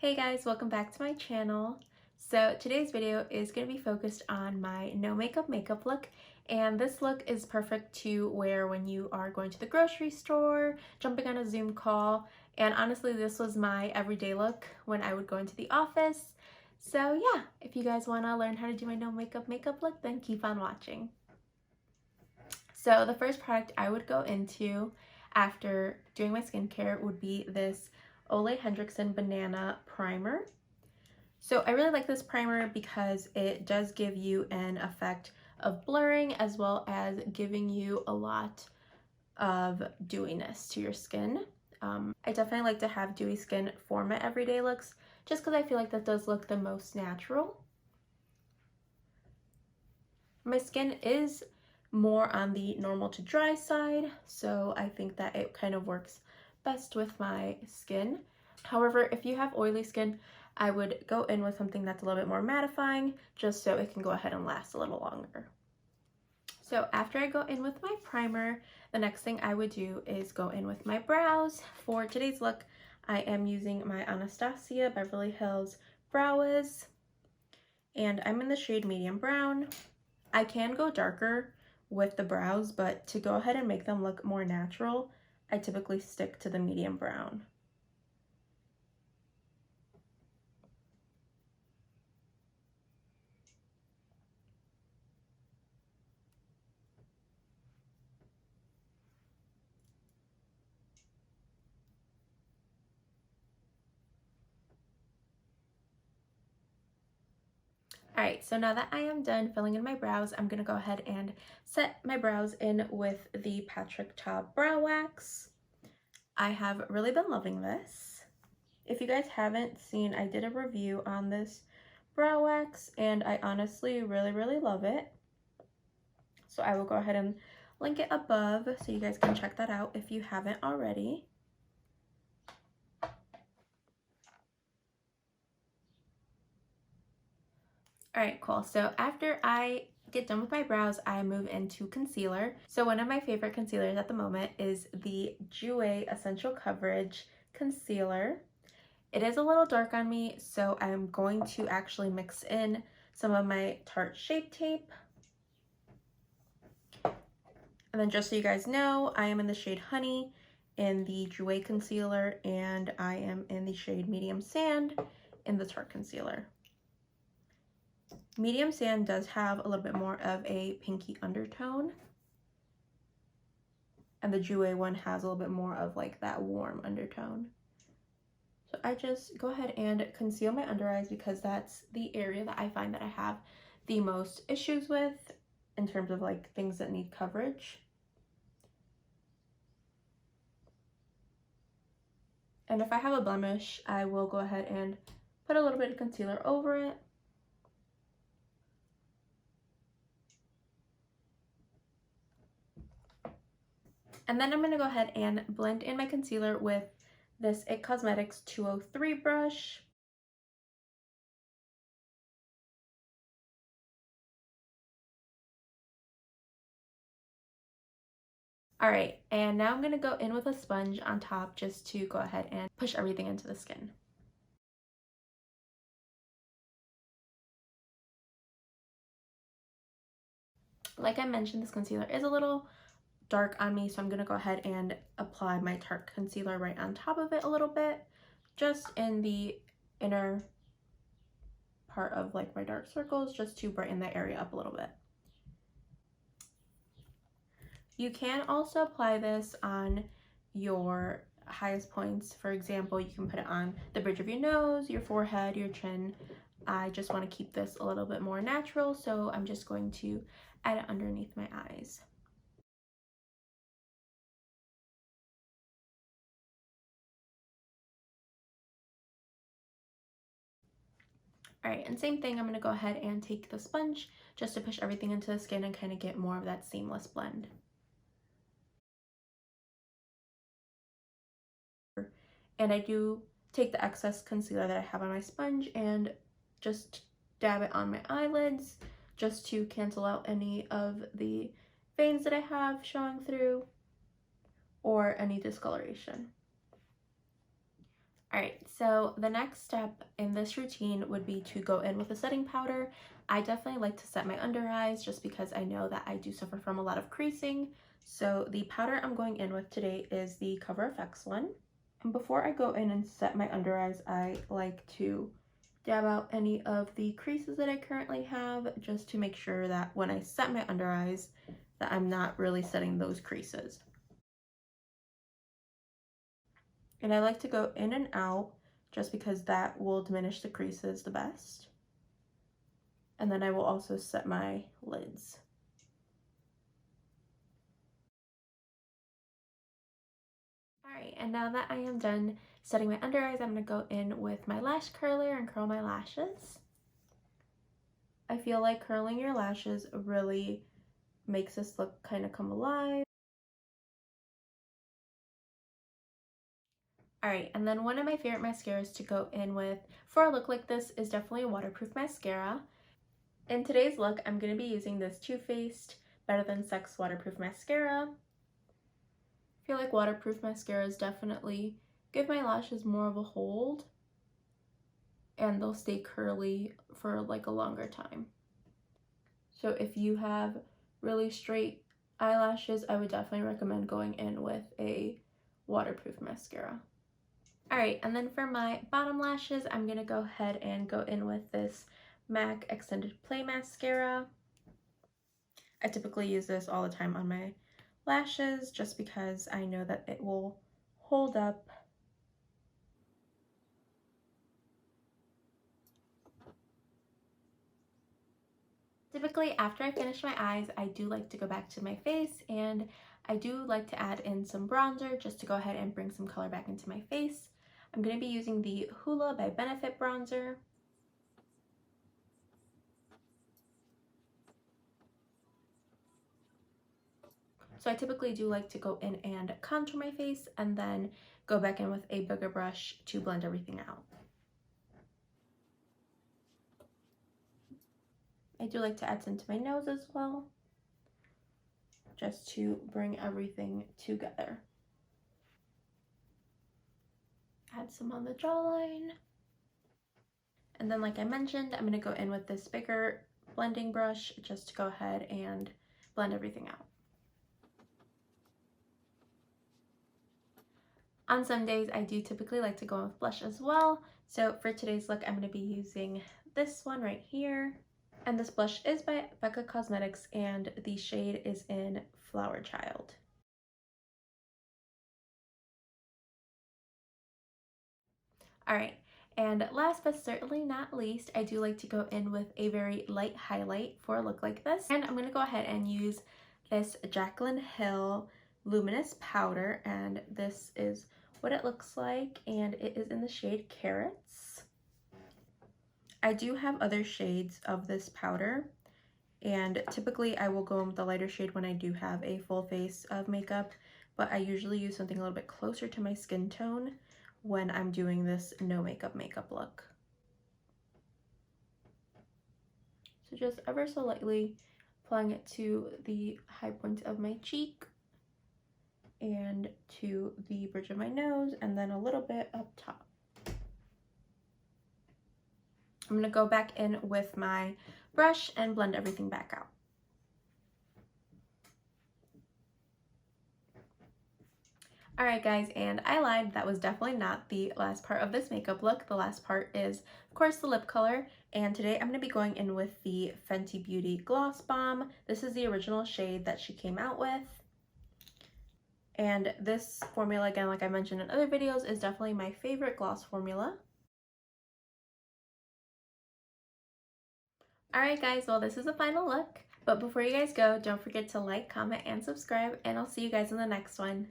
Hey guys, welcome back to my channel. So today's video is going to be focused on my no makeup look, and this look is perfect to wear when you are going to the grocery store, jumping on a Zoom call, and honestly this was my everyday look when I would go into the office. So yeah, if you guys want to learn how to do my no makeup look, then keep on watching. So the first product I would go into after doing my skincare would be this Ole Hendrickson Banana Primer. So I really like this primer because it does give you an effect of blurring as well as giving you a lot of dewiness to your skin. I definitely like to have dewy skin for my everyday looks just because I feel like that does look the most natural. My skin is more on the normal to dry side, so I think that it kind of works best with my skin. However, if you have oily skin, I would go in with something that's a little bit more mattifying just so it can go ahead and last a little longer. So after I go in with my primer, the next thing I would do is go in with my brows. For today's look, I am using my Anastasia Beverly Hills Brow Wiz, and I'm in the shade medium brown. I can go darker with the brows, but to go ahead and make them look more natural, I typically stick to the medium brown. Alright, so now that I am done filling in my brows, I'm going to go ahead and set my brows in with the Patrick Ta Brow Wax. I have really been loving this. If you guys haven't seen, I did a review on this brow wax and I honestly really love it. So I will go ahead and link it above so you guys can check that out if you haven't already. Alright, cool. So after I get done with my brows, I move into concealer. So one of my favorite concealers at the moment is the Jouer Essential Coverage Concealer. It is a little dark on me, so I'm going to actually mix in some of my Tarte Shape Tape. And then just so you guys know, I am in the shade Honey in the Jouer Concealer, and I am in the shade Medium Sand in the Tarte Concealer. Medium Sand does have a little bit more of a pinky undertone, and the Jouer one has a little bit more of like that warm undertone. So I just go ahead and conceal my under eyes because that's the area that I find that I have the most issues with in terms of like things that need coverage. And if I have a blemish, I will go ahead and put a little bit of concealer over it. And then I'm going to go ahead and blend in my concealer with this IT Cosmetics 203 brush. Alright, and now I'm going to go in with a sponge on top just to go ahead and push everything into the skin. Like I mentioned, this concealer is a little dark on me, so I'm going to go ahead and apply my Tarte concealer right on top of it a little bit, just in the inner part of like my dark circles, just to brighten that area up a little bit. You can also apply this on your highest points. For example, you can put it on the bridge of your nose, your forehead, your chin. I just want to keep this a little bit more natural, so I'm just going to add it underneath my eyes. Alright, and same thing, I'm going to go ahead and take the sponge just to push everything into the skin and kind of get more of that seamless blend. And I do take the excess concealer that I have on my sponge and just dab it on my eyelids just to cancel out any of the veins that I have showing through or any discoloration. Alright, so the next step in this routine would be to go in with a setting powder. I definitely like to set my under eyes just because I know that I do suffer from a lot of creasing. So the powder I'm going in with today is the Cover FX one. And before I go in and set my under eyes, I like to dab out any of the creases that I currently have just to make sure that when I set my under eyes that I'm not really setting those creases. And I like to go in and out just because that will diminish the creases the best. And then I will also set my lids. Alright, and now that I am done setting my under eyes, I'm going to go in with my lash curler and curl my lashes. I feel like curling your lashes really makes this look kind of come alive. Alright, and then one of my favorite mascaras to go in with for a look like this is definitely a waterproof mascara. In today's look, I'm going to be using this Too Faced Better Than Sex waterproof mascara. I feel like waterproof mascaras definitely give my lashes more of a hold and they'll stay curly for like a longer time. So if you have really straight eyelashes, I would definitely recommend going in with a waterproof mascara. Alright, and then for my bottom lashes, I'm going to go ahead and go in with this MAC Extended Play Mascara. I typically use this all the time on my lashes just because I know that it will hold up. Typically, after I finish my eyes, I do like to go back to my face and I do like to add in some bronzer just to go ahead and bring some color back into my face. I'm going to be using the Hoola by Benefit bronzer. So I typically do like to go in and contour my face and then go back in with a bigger brush to blend everything out. I do like to add some to my nose as well, just to bring everything together. Add some on the jawline. And then like I mentioned, I'm going to go in with this bigger blending brush just to go ahead and blend everything out. On some days, I do typically like to go in with blush as well. So for today's look, I'm going to be using this one right here. And this blush is by Becca Cosmetics and the shade is in Flower Child. Alright, and last but certainly not least, I do like to go in with a very light highlight for a look like this. And I'm going to go ahead and use this Jaclyn Hill Luminous Powder, and this is what it looks like, and it is in the shade Carrots. I do have other shades of this powder, and typically I will go in with the lighter shade when I do have a full face of makeup, but I usually use something a little bit closer to my skin tone when I'm doing this no makeup look. So just ever so lightly applying it to the high point of my cheek and to the bridge of my nose and then a little bit up top. I'm going to go back in with my brush and blend everything back out. Alright guys, and I lied, that was definitely not the last part of this makeup look. The last part is, of course, the lip color, and today I'm going to be going in with the Fenty Beauty Gloss Bomb. This is the original shade that she came out with. And this formula, again, like I mentioned in other videos, is definitely my favorite gloss formula. Alright guys, well this is the final look, but before you guys go, don't forget to like, comment, and subscribe, and I'll see you guys in the next one.